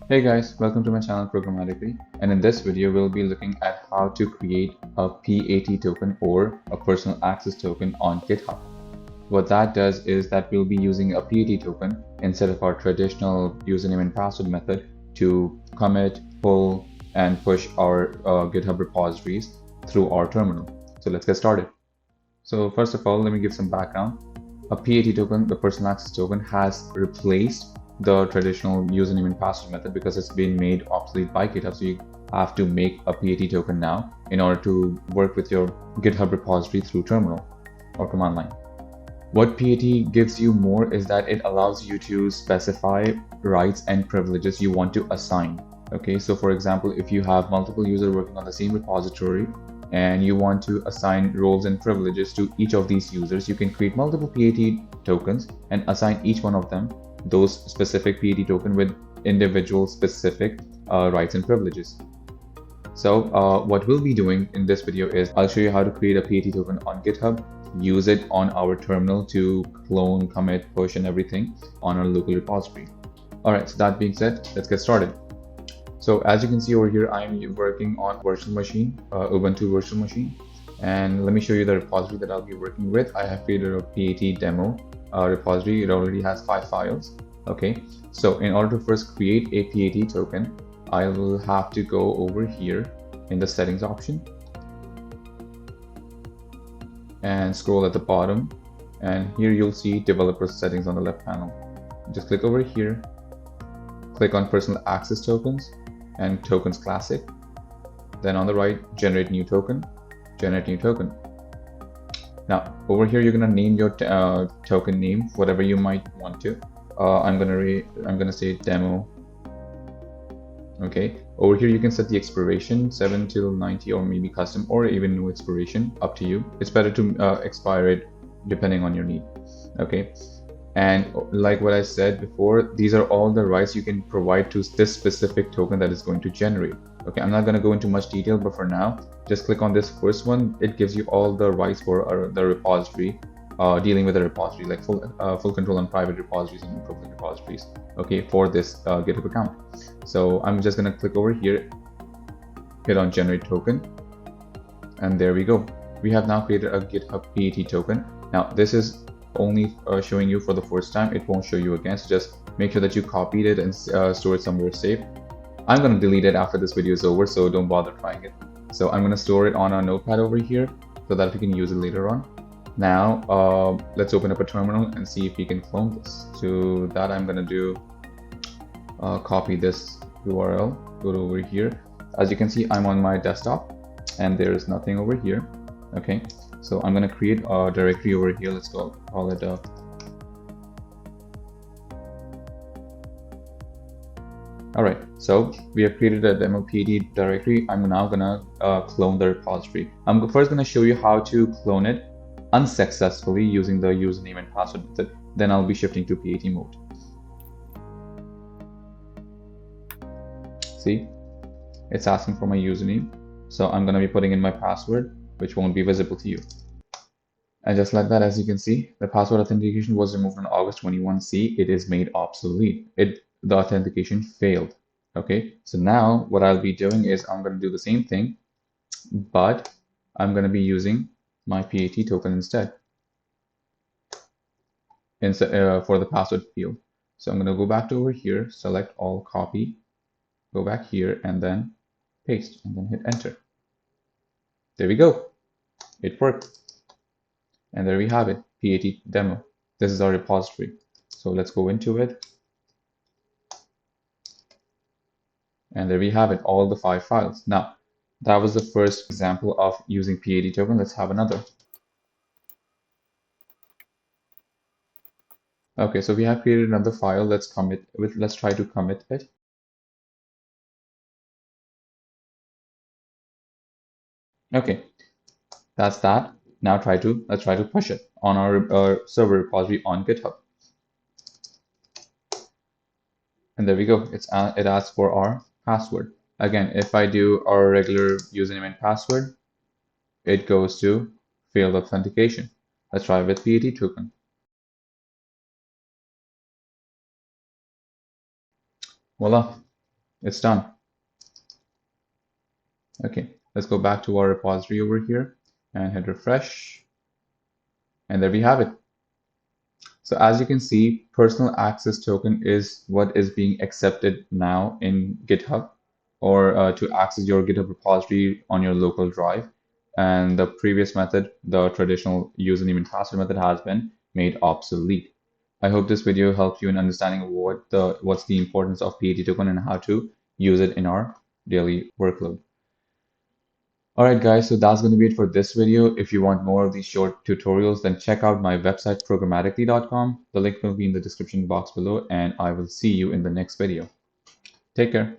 Hey guys, welcome to my channel Programmatically, and in this video we'll be looking at how to create a PAT token or a personal access token on GitHub. What that does is that we'll be using a PAT token instead of our traditional username and password method to commit, pull, and push our GitHub repositories through our terminal. So let's get started. So first of all, let me give some background. A PAT token, the personal access token, has replaced the traditional username and password method because it's been made obsolete by GitHub. So you have to make a PAT token now in order to work with your GitHub repository through terminal or command line. What PAT gives you more is that it allows you to specify rights and privileges you want to assign. Okay, so for example, if you have multiple users working on the same repository and you want to assign roles and privileges to each of these users, you can create multiple PAT tokens and assign each one of them those specific PAT token with individual specific rights and privileges. So what we'll be doing in this video is I'll show you how to create a PAT token on GitHub, use it on our terminal to clone, commit, push, and everything on our local repository. All right, so that being said, let's get started. So as you can see over here, I'm working on virtual machine, Ubuntu virtual machine. And let me show you the repository that I'll be working with. I have created a PAT demo repository. It already has 5 files. Okay, so in order to first create a PAT token, I will have to go over here in the settings option and scroll at the bottom, and here you'll see developer settings on the left panel. Just click over here, click on personal access tokens and tokens classic, then on the right, generate new token. Now over here you're gonna name your token name whatever you might want to. I'm gonna say demo. Okay, over here you can set the expiration 7 till 90 or maybe custom or even no expiration, up to you. It's better to expire it depending on your need. Okay, and like what I said before, these are all the rights you can provide to this specific token that is going to generate. Okay, I'm not going to go into much detail, but for now, just click on this first one. It gives you all the rights for the repository, dealing with the repository, like full control on private repositories and public repositories. Okay, for this GitHub account. So I'm just going to click over here, hit on generate token, and there we go. We have now created a GitHub PAT token. Now this is only showing you for the first time. It won't show you again, so just make sure that you copied it and store it somewhere safe. I'm going to delete it after this video is over, so don't bother trying it. So I'm going to store it on a notepad over here so that we can use it later on. Now let's open up a terminal and see if we can clone this. To that I'm going to do copy this URL, go to over here. As you can see, I'm on my desktop and there is nothing over here. Okay, so I'm going to create a directory over here. Let's call it all right, so we have created a demo PAT directory. I'm now gonna clone the repository. I'm first gonna show you how to clone it unsuccessfully using the username and password method. Then I'll be shifting to PAT mode. See, it's asking for my username. So I'm gonna be putting in my password, which won't be visible to you. And just like that, as you can see, the password authentication was removed on August 21. See, it is made obsolete. The authentication failed. Okay, so now what I'll be doing is I'm going to do the same thing, but I'm going to be using my PAT token instead for the password field. So I'm going to go back to over here, select all, copy, go back here, and then paste, and then hit enter. There we go. It worked. And there we have it, PAT demo. This is our repository. So let's go into it. And there we have it, all the 5 files. Now, that was the first example of using PAT token. Let's have another. Okay, so we have created another file. Let's try to commit it. Okay, that's that. Now let's try to push it on our server repository on GitHub. And there we go. It asks for our password. Again, if I do our regular username and password, it goes to failed authentication. Let's try with PAT token. Voila, It's done. Okay, let's go back to our repository over here and hit refresh. And there we have it. So as you can see, personal access token is what is being accepted now in GitHub, or to access your GitHub repository on your local drive. And the previous method, the traditional username and password method, has been made obsolete. I hope this video helped you in understanding what's the importance of PAT token and how to use it in our daily workload. Alright guys, so that's going to be it for this video. If you want more of these short tutorials, then check out my website programmatically.com. The link will be in the description box below, and I will see you in the next video. Take care.